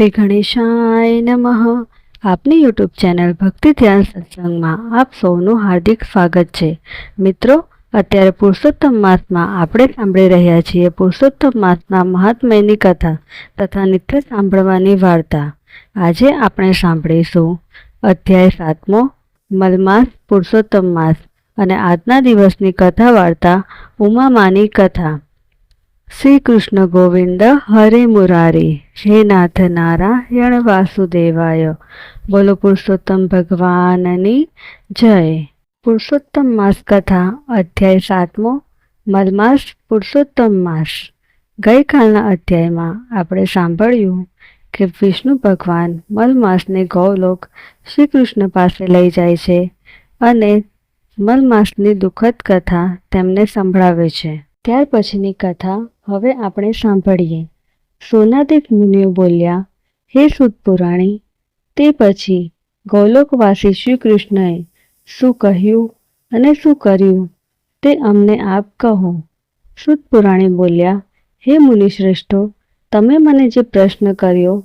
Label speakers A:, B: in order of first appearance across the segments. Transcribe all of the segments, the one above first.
A: શ્રી ગણેશાય નમઃ. આપની YouTube channel ભક્તિ ધ્યાન સત્સંગમાં આપ સૌનું હાર્દિક સ્વાગત છે. મિત્રો, અત્યારે પુરુષોત્તમ માસમાં આપણે સાંભળી રહ્યા છીએ પુરુષોત્તમ માસના મહાત્મ્યની કથા તથા નિત્ય સાંભળવાની વાર્તા. આજે આપણે સાંભળીશું અધ્યાય 7મો, મલમાસ પુરુષોત્તમ માસ, અને આજના દિવસની કથા વાર્તા ઉમામાની કથા. શ્રી કૃષ્ણ ગોવિંદ હરે મુરારી, હે નાથ નારાયણ વાસુદેવાય. બોલો પુરુષોત્તમ ભગવાનની જય. પુરુષોત્તમ માસ કથા અધ્યાય 7મો, મલમાસ પુરુષોત્તમ માસ. ગઈકાલના અધ્યાયમાં આપણે સાંભળ્યું કે વિષ્ણુ ભગવાન મલમાસને ગૌલોક શ્રી કૃષ્ણ પાસે લઈ જાય છે અને મલમાસની દુઃખદ કથા તેમને સંભળાવે છે. ત્યાર પછીની કથા હવે આપણે સાંભળીએ. સોનાદિક મુનિઓ બોલ્યા, હે સૂત પુરાણી, તે પછી ગૌલોકવાસી શ્રી કૃષ્ણએ શું કહ્યું અને શું કર્યું તે અમને આપ કહો. સૂત પુરાણી બોલ્યા, હે મુનિશ્રેષ્ઠો, તમે મને જે પ્રશ્ન કર્યો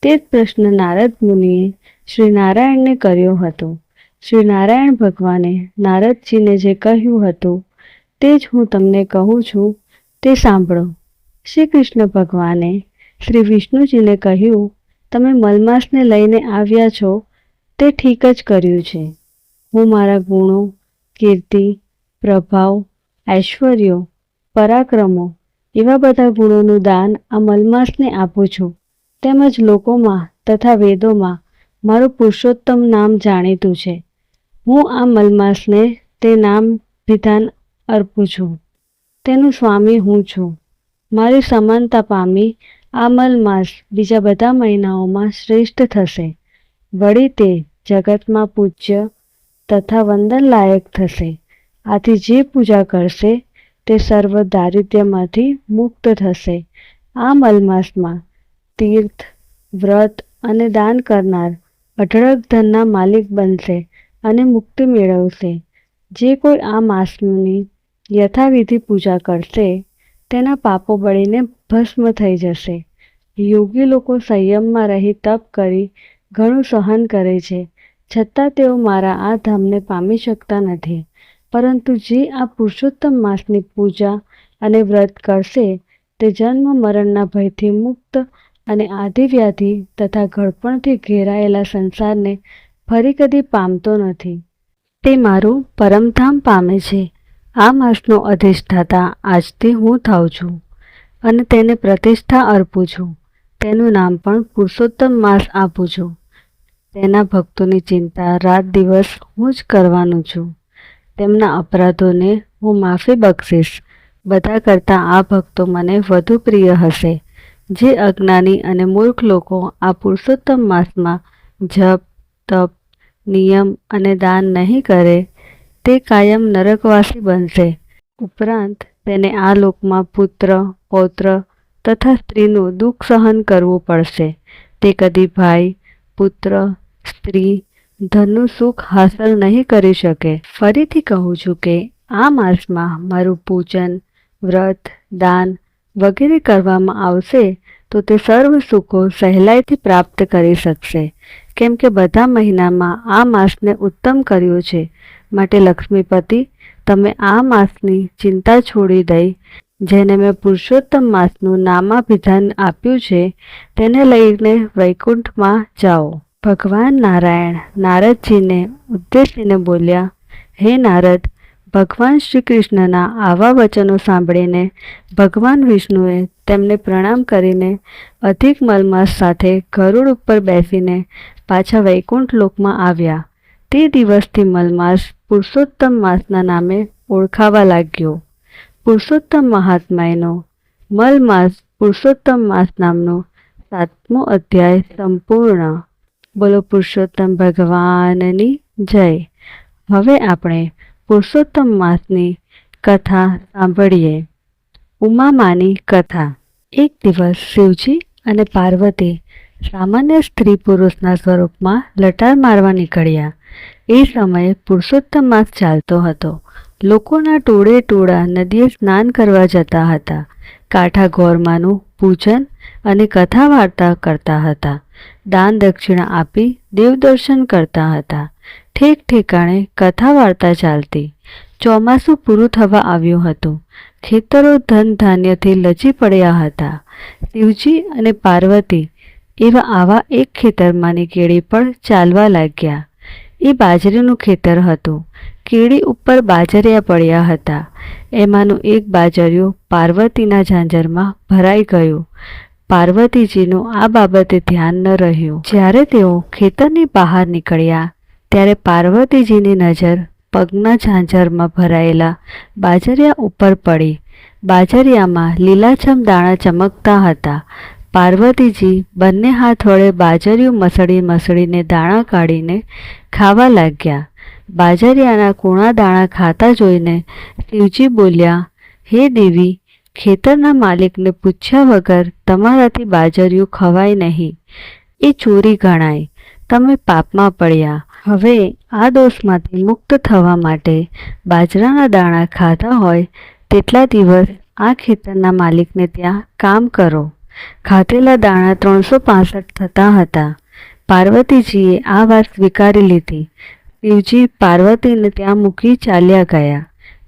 A: તે જ પ્રશ્ન નારદ મુનિએ શ્રી નારાયણને કર્યો હતો. શ્રી નારાયણ ભગવાને નારદજીને જે કહ્યું હતું તે જ હું તમને કહું છું, તે સાંભળો. શ્રી કૃષ્ણ ભગવાને શ્રી વિષ્ણુજીને કહ્યું, તમે મલમાસને લઈને આવ્યા છો તે ઠીક જ કર્યું છે. હું મારા ગુણો, કીર્તિ, પ્રભાવ, ઐશ્વર્યો, પરાક્રમો એવા બધા ગુણોનું દાન આ મલમાસને આપું છું. તેમજ લોકોમાં તથા વેદોમાં મારું પુરુષોત્તમ નામ જાણીતું છે. હું આ મલમાસને તે નામ વિધાન અર્પું છું. તેનું સ્વામી હું છું. મારી સમાનતા પામી આ મલમાસ બીજા બધા મહિનાઓમાં શ્રેષ્ઠ થશે. વળી તે જગતમાં પૂજ્ય તથા વંદન લાયક થશે. આથી જે પૂજા કરશે તે સર્વ દારિદ્ર્યમાંથી મુક્ત થશે. આ મલમાસમાં તીર્થ, વ્રત અને દાન કરનાર અઢળક ધનના માલિક બનશે અને મુક્તિ મેળવશે. જે કોઈ આ માસની યથાવિધિ પૂજા કરશે તેના પાપો બળીને ભસ્મ થઈ જશે. યોગી લોકો સંયમમાં રહી તપ કરી ઘણું સહન કરે છે, છતાં તેઓ મારા આ ધામને પામી શકતા નથી. પરંતુ જે આ પુરુષોત્તમ માસની પૂજા અને વ્રત કરશે તે જન્મ મરણના ભયથી મુક્ત અને આધિવ્યાધિ તથા ઘડપણથી ઘેરાયેલા સંસારને ફરી કદી પામતો નથી. તે મારું પરમધામ પામે છે. આ માસનો અધિષ્ઠાતા આજથી હું થાઉં છું અને તેને પ્રતિષ્ઠા અર્પું છું. તેનું નામ પણ પુરુષોત્તમ માસ આપું છું. તેના ભક્તોની ચિંતા રાત દિવસ હું જ કરવાનું છું. તેમના અપરાધોને હું માફી બક્ષીશ. બધા કરતાં આ ભક્તો મને વધુ પ્રિય હશે. જે અજ્ઞાની અને મૂર્ખ લોકો આ પુરુષોત્તમ માસમાં જપ, તપ, નિયમ અને દાન નહીં કરે તે કાયમ નરકવાસી બનશે. ઉપરાંત તેને આ લોકમાં પુત્ર, પૌત્ર તથા સ્ત્રીનું દુઃખ સહન કરવું પડશે. તે કદી ભાઈ, પુત્ર, સ્ત્રી, ધનનું સુખ હાંસલ નહીં કરી શકે. ફરીથી કહું છું કે આ માસમાં મારું પૂજન, વ્રત, દાન વગેરે કરવામાં આવશે તો તે સર્વ સુખો સહેલાઈથી પ્રાપ્ત કરી શકશે. કેમ કે બધા મહિનામાં આ માસને ઉત્તમ કર્યું છે. માટે લક્ષ્મીપતિ, તમે આ માસની ચિંતા છોડી દઈ જેને મેં પુરુષોત્તમ માસનું નામાભિધાન આપ્યું છે તેને લઈને વૈકુંઠમાં જાઓ. ભગવાન નારાયણ નારદજીને ઉદ્દેશીને બોલ્યા, હે નારદ, ભગવાન શ્રી કૃષ્ણના આવા વચનો સાંભળીને ભગવાન વિષ્ણુએ તેમને પ્રણામ કરીને અધિક મલમાસ સાથે ગરુડ ઉપર બેસીને પાછા વૈકુંઠ લોકમાં આવ્યા. તે દિવસથી મલમાસ પુરુષોત્તમ માસના નામે ઓળખાવા લાગ્યો. પુરુષોત્તમ મહાત્મ્યનો મલમાસ પુરુષોત્તમ માસ નામનો 7મો અધ્યાય સંપૂર્ણ. બોલો પુરુષોત્તમ ભગવાનની જય. હવે આપણે પુરુષોત્તમ માસની કથા સાંભળીએ. ઉમામાની કથા. એક દિવસ શિવજી અને પાર્વતી સામાન્ય સ્ત્રી પુરુષના સ્વરૂપમાં લટાર મારવા નીકળ્યા. એ સમયે પુરુષોત્તમ માસ ચાલતો હતો. લોકોના ટોળે ટોળા નદીએ સ્નાન કરવા જતા હતા. કાંઠા ગોરમાનું પૂજન અને કથા વાર્તા કરતા હતા. દાન દક્ષિણા આપી દેવદર્શન કરતા હતા. ઠેક ઠેકાણે કથા વાર્તા ચાલતી. ચોમાસું પૂરું થવા આવ્યું હતું. ખેતરો ધન ધાન્યથી લચી પડ્યા હતા. શિવજી અને પાર્વતી એવા આવા એક ખેતરમાંની કેળી પર ચાલવા લાગ્યા. એ બાજરીનું ખેતર હતું. કેળી ઉપર બાજરિયા પડ્યા હતા. એમાંનું એક બાજરિયું પાર્વતીના ઝાંઝરમાં ભરાઈ ગયું. પાર્વતીજીનું આ બાબતે ધ્યાન ન રહ્યું. જ્યારે તેઓ ખેતરની બહાર નીકળ્યા ત્યારે પાર્વતીજીની નજર પગના ઝાંઝરમાં ભરાયેલા બાજરિયા ઉપર પડી. બાજરિયામાં લીલાછમ દાણા ચમકતા હતા. પાર્વતીજી બંને હાથ વડે બાજરિયું મસળી મસળીને દાણા કાઢીને ખાવા લાગ્યા. બાજરિયાના કૂણા દાણા ખાતા જોઈને શિવજી બોલ્યા, હે દેવી, ખેતરના માલિકને પૂછ્યા વગર તમારાથી બાજરિયું ખવાય નહીં. એ ચોરી ગણાય. તમે પાપમાં પડ્યા. હવે આ દોષમાંથી મુક્ત થવા માટે બાજરાના દાણા ખાધા હોય તેટલા દિવસ આ ખેતરના માલિકને ત્યાં કામ કરો. ખાધેલા દાણા 365 થતા હતા. પાર્વતીજીએ આ વાત સ્વીકારી લીધી. શિવજી પાર્વતીને ત્યાં મૂકી ચાલ્યા ગયા.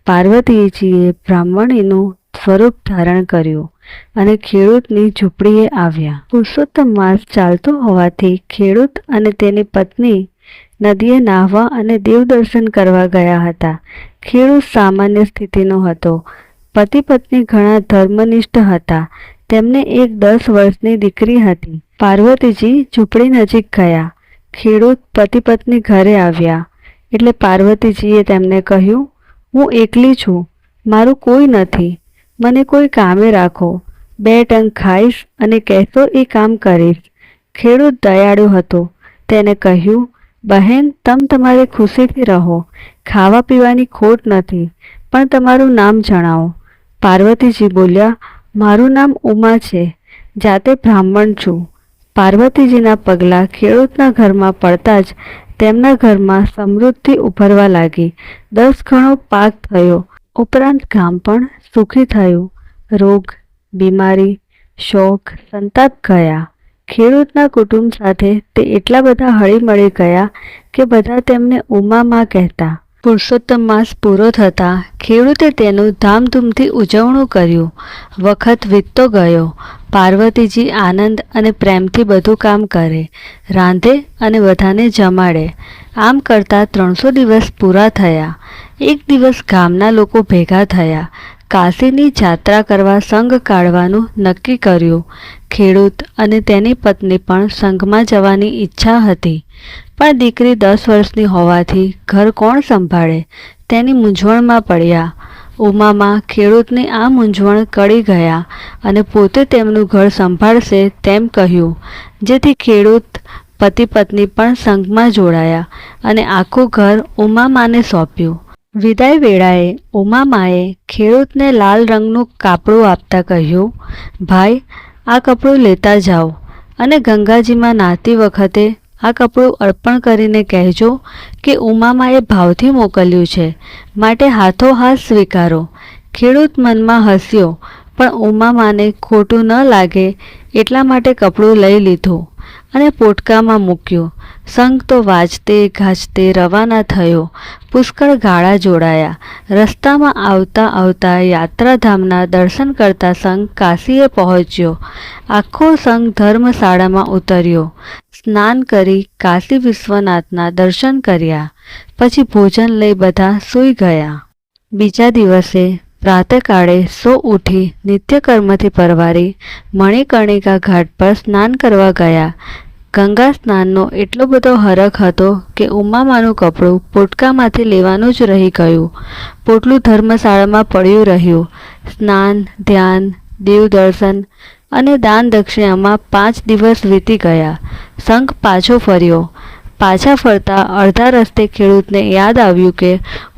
A: પાર્વતીજીએ બ્રાહ્મણીનું સ્વરૂપ ધારણ કર્યું અને ખેડૂતની ઝૂંપડીએ આવ્યા. પુરુષોત્તમ માસ ચાલતો હોવાથી ખેડૂત અને તેની પત્ની નદીએ નાહવા અને દેવદર્શન કરવા ગયા હતા. ખેડૂત સામાન્ય સ્થિતિનો હતો. પતિ પત્ની ઘણા ધર્મનિષ્ઠ હતા. તેમને એક 10 વર્ષની દીકરી હતી. પાર્વતીજી ઝૂંપડી નજીક ગયા. ખેડૂત પતિ પત્ની ઘરે આવ્યા એટલે પાર્વતીજીએ તેમને કહ્યું, હું એકલી છું, મારું કોઈ નથી, મને કોઈ કામે રાખો. 2 ટંક ખાઈશ અને કહેશો એ કામ કરીશ. ખેડૂત દયાળુ હતો. તેને કહ્યું, બહેન, તમારી ખુશીથી રહો, ખાવા પીવાની ખોટ નથી, પણ તમારું નામ જણાવો. પાર્વતીજી બોલ્યા, મારું નામ ઉમા છે, જાતે બ્રાહ્મણ છું. પાર્વતીજીના પગલાં ખેડૂતના ઘરમાં પડતા જ તેમના ઘરમાં સમૃદ્ધિ ઉભરવા લાગી. 10 ગણો પાક થયો. ઉપરાંત ગામ પણ સુખી થયું. રોગ, બીમારી, શોક, સંતાપ ગયા. ખેડૂતના કુટુંબ સાથે તે એટલા બધા હળીમળી ગયા કે બધા તેમને ઉમામાં કહેતા. પુરુષોત્તમ માસ પૂરો થતાં ખેડૂતે તેનું ધામધૂમથી ઉજવણું કર્યું. વખત વીતતો ગયો. પાર્વતીજી આનંદ અને પ્રેમથી બધું કામ કરે, રાંધે અને બધાને જમાડે. આમ કરતાં 300 દિવસ પૂરા થયા. એક દિવસ ગામના લોકો ભેગા થયા. કાશીની જાત્રા કરવા સંઘ કાઢવાનું નક્કી કર્યું. ખેડૂત અને તેની પત્ની પણ સંઘમાં જવાની ઈચ્છા હતી, પણ દીકરી 10 વર્ષની હોવાથી ઘર કોણ સંભાળે તેની મૂંઝવણમાં પડ્યા. ઉમામાં ખેડૂતની આ મૂંઝવણ કળી ગયા અને પોતે તેમનું ઘર સંભાળશે તેમ કહ્યું, જેથી ખેડૂત પતિ પત્ની પણ સંઘમાં જોડાયા અને આખું ઘર ઉમામાને સોંપ્યું. વિદાય વેળાએ ઉમામાએ ખેડૂતને લાલ રંગનું કાપડું આપતા કહ્યું, ભાઈ, આ કપડું લેતા જાઓ અને ગંગાજીમાં નાહતી વખતે આ કપડું અર્પણ કરીને કહેજો કે ઉમામાએ ભાવથી મોકલ્યું છે, માટે હાથોહાથ સ્વીકારો. ખેડૂત મનમાં હસ્યો, પણ ઉમામાને ખોટું ન લાગે એટલા માટે કપડું લઈ લીધું અને પોટકામાં મૂક્યું. સંઘ તો વાજતે ગાજતે રવાના થયો. પુષ્કળ ગાળા જોડાયા. રસ્તામાં આવતા આવતા યાત્રાધામના દર્શન કરતા સંઘ કાશીએ પહોંચ્યો. આખો સંઘ ધર્મશાળામાં ઉતર્યો. સ્નાન કરી કાશી વિશ્વનાથના દર્શન કર્યા. પછી ભોજન લઈ બધા સૂઈ ગયા. બીજા દિવસે પ્રાતઃકાળે સો ઉઠી નિત્યકર્મથી પરવારી મણિકર્ણિકા ઘાટ પર સ્નાન કરવા ગયા. ગંગા સ્નાનનો એટલો બધો હરખ હતો કે ઉમામાનું કપડું પોટકામાંથી લેવાનું જ રહી ગયું. પોટલું ધર્મશાળામાં પડ્યું રહ્યું. સ્નાન, ધ્યાન, દેવદર્શન અને દાન દક્ષિણામાં 5 દિવસ વીતી ગયા. સંઘ પાછો ફર્યો. પાછા ફરતા અડધા રસ્તે ખેડૂતને યાદ આવ્યું કે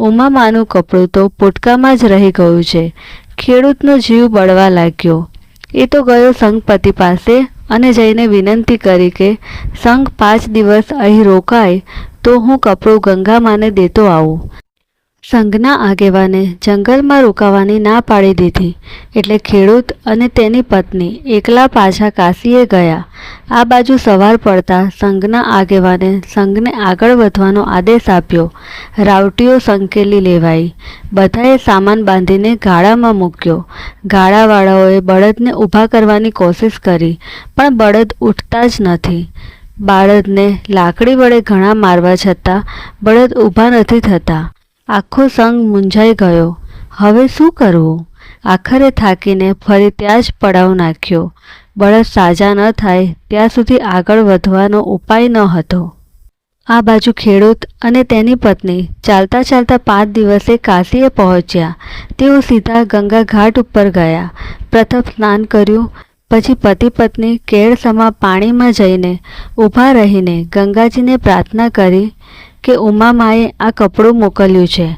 A: ઉમામાનું કપડું તો પોટકામાં જ રહી ગયું છે. ખેડૂતનો જીવ બળવા લાગ્યો. એ તો ગયો સંઘપતિ પાસે અને જઈને વિનંતી કરી કે સંઘ 5 દિવસ અહીં રોકાય તો હું કપડું ગંગામાને દેતો આવું. સંઘના આગેવાને જંગલમાં રોકાવાની ના પાડી દીધી, એટલે ખેડૂત અને તેની પત્ની એકલા પાછા કાશીએ ગયા. આ બાજુ સવાર પડતા સંઘના આગેવાને સંઘને આગળ વધવાનો આદેશ આપ્યો. રાવટીઓ સંકેલી લેવાઈ. બધાએ સામાન બાંધીને ગાડામાં મૂક્યો. ગાડાવાળાઓએ બળદને ઊભા કરવાની કોશિશ કરી, પણ બળદ ઉઠતા જ નથી. બળદને લાકડી વડે ઘણા મારવા છતાં બળદ ઊભા નથી થતા. આખો સંઘ મૂંઝાઈ ગયો. હવે શું કરવું? આખરે થાકીને ફરી ત્યાં જ પડાવ નાખ્યો. બળદ સાજા ન થાય ત્યાં સુધી આગળ વધવાનો ઉપાય ન હતો. આ બાજુ ખેડૂત અને તેની પત્ની ચાલતા ચાલતા 5 દિવસે કાશીએ પહોંચ્યા. તેઓ સીધા ગંગા ઘાટ ઉપર ગયા. પ્રથમ સ્નાન કર્યું. પછી પતિ પત્ની કેળસમા પાણીમાં જઈને ઊભા રહીને ગંગાજીને પ્રાર્થના કરી કે ઉમામાએ આ કપડું મોકલ્યું છે,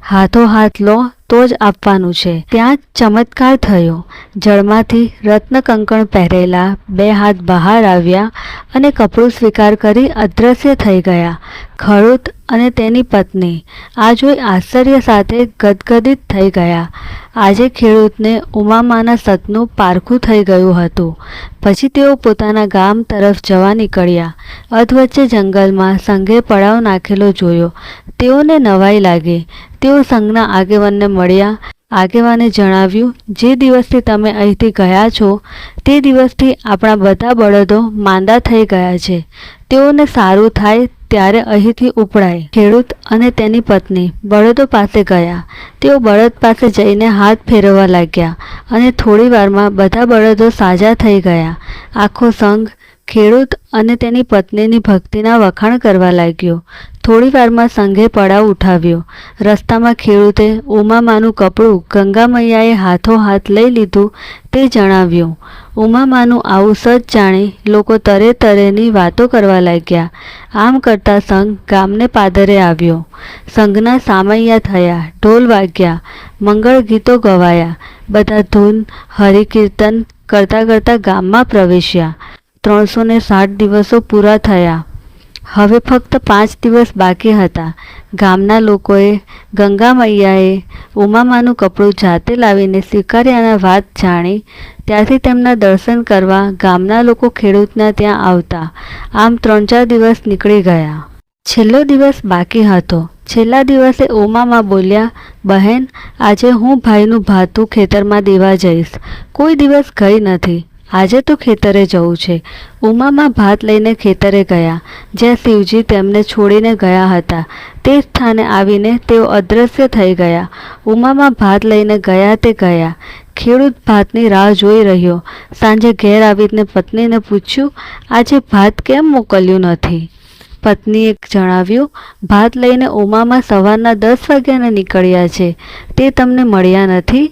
A: હાથોહાથ લો તો જ આપવાનું છે. ત્યાં જ ચમત્કાર થયો. જળમાંથી રત્ન કંકણ પહેરેલા 2 હાથ બહાર આવ્યા અને કપડું સ્વીકાર કરી અદૃશ્ય થઈ ગયા. ખેડૂત અને તેની પત્ની આ જોઈ આશ્ચર્ય સાથે ગદગદિત થઈ ગયા. આજે ખેડૂતને ઉમામાના સતનું પારખું થઈ ગયું હતું. પછી તેઓ પોતાના ગામ તરફ જવા નીકળ્યા. અધવચ્ચે જંગલમાં સંઘે પડાવ નાખેલો જોયો. તેઓને નવાઈ લાગી. તેઓ સંઘના આગેવાનને મળ્યા. આગેવાને જણાવ્યું, જે દિવસથી તમે અહીંથી ગયા છો તે દિવસથી આપણા બધા બળદો માંદા થઈ ગયા છે. તેઓને સારું થાય ત્યારે અહીંથી ઉપડાય. ખેડૂત અને તેની પત્ની બળદો પાસે ગયા. તેઓ બળદ પાસે જઈને હાથ ફેરવવા લાગ્યા અને થોડી વારમાં બધા બળદો સાજા થઈ ગયા. આખો સંઘ ખેડૂત અને તેની પત્નીની ભક્તિના વખાણ કરવા લાગ્યો. થોડી વારમાં સંઘે પડાવ ઉઠાવ્યો. રસ્તામાં ખેડૂતે ઉમામાનું કપડું ગંગા મૈયાએ હાથોહાથ લઈ લીધું તે જણાવ્યું. ઉમામાનું આવું સચ જાણી લોકો તરે તરેની વાતો કરવા લાગ્યા. આમ કરતા સંઘ ગામને પાદરે આવ્યો. સંઘના સામૈયા થયા, ઢોલ વાગ્યા, મંગળ ગીતો ગવાયા. બધા ધૂન હરિકીર્તન કરતા કરતા ગામમાં પ્રવેશ્યા. 360 દિવસો પૂરા થયા. હવે ફક્ત 5 દિવસ બાકી હતા. ગામના લોકોએ ગંગા મૈયાએ ઉમામાનું કપડું જાતે લાવીને સ્વીકાર્યાના વાત જાણી ત્યારથી તેમના દર્શન કરવા ગામના લોકો ખેડૂતના ત્યાં આવતા. આમ 3-4 દિવસ નીકળી ગયા. છેલ્લો દિવસ બાકી હતો. છેલ્લા દિવસે ઉમામા બોલ્યા, બહેન, આજે હું ભાઈનું ભાતું ખેતરમાં દેવા જઈશ. કોઈ દિવસ ગઈ નથી. આજે તો ખેતરે જવું છે. ઉમામા ભાત લઈને ખેતરે ગયા. જ્યાં શિવજી તેમને છોડીને ગયા હતા તે સ્થાને આવીને તેઓ અદૃશ્ય થઈ ગયા. ઉમામા ભાત લઈને ગયા તે ગયા. ખેડૂત ભાતની રાહ જોઈ રહ્યો. સાંજે ઘેર આવીને પત્નીને પૂછ્યું, આજે ભાત કેમ મોકલ્યું નથી? પત્નીએ જણાવ્યું, ભાત લઈને ઉમામા સવારના 10 વાગ્યાને નીકળ્યા છે. તે તમને મળ્યા નથી.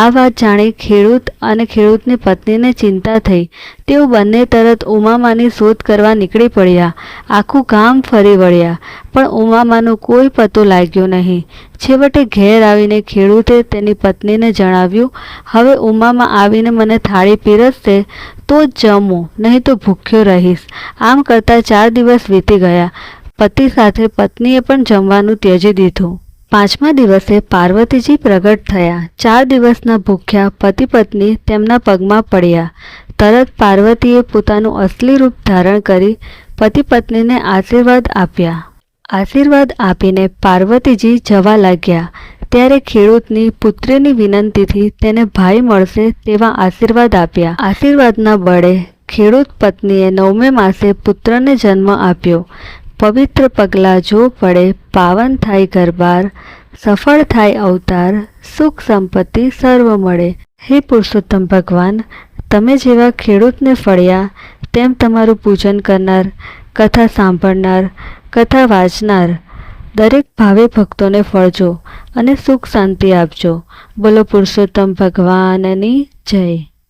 A: આ વાત જાણી ખેડૂત અને ખેડૂતની પત્નીને ચિંતા થઈ. તેઓ બંને તરત ઉમામાની શોધ કરવા નીકળી પડ્યા. આખું ગામ ફરી વળ્યા, પણ ઉમામાનો કોઈ પતો લાગ્યો નહીં. છેવટે ઘેર આવીને ખેડૂતે તેની પત્નીને જણાવ્યું, હવે ઉમામા આવીને મને થાળી પીરસશે તો જ જમું, નહીં તો ભૂખ્યો રહીશ. આમ કરતાં 4 દિવસ વીતી ગયા. પતિ સાથે પત્નીએ પણ જમવાનું ત્યજી દીધું. 5મા દિવસે પાર્વતીજી પ્રગટ થયા. 4 દિવસના ભૂખ્યા પતિ પત્ની તેમના પગમાં પડ્યા. તરત પાર્વતીએ પોતાનું અસલી રૂપ ધારણ કરી પતિ પત્નીને આશીર્વાદ આપ્યા. આશીર્વાદ આપીને પાર્વતીજી જવા લાગ્યા. ત્યારે ખેડૂતની પુત્રીની વિનંતીથી તેને ભાઈ મળશે તેવા આશીર્વાદ આપ્યા. આશીર્વાદના બળે ખેડૂત પત્નીએ 9મે માસે પુત્રને જન્મ આપ્યો. પવિત્ર પગલાં જો પડે પાવન થાય ઘરબાર, સફળ થાય અવતાર, સુખ સંપત્તિ સર્વ મળે. હે પુરુષોત્તમ ભગવાન, તમે જેવા ખેડૂતને ફળ્યા તેમ તમારું પૂજન કરનાર, કથા સાંભળનાર, કથા વાંચનાર દરેક ભાવે ભક્તોને ફળજો અને સુખ શાંતિ આપજો. બોલો પુરુષોત્તમ ભગવાનની જય.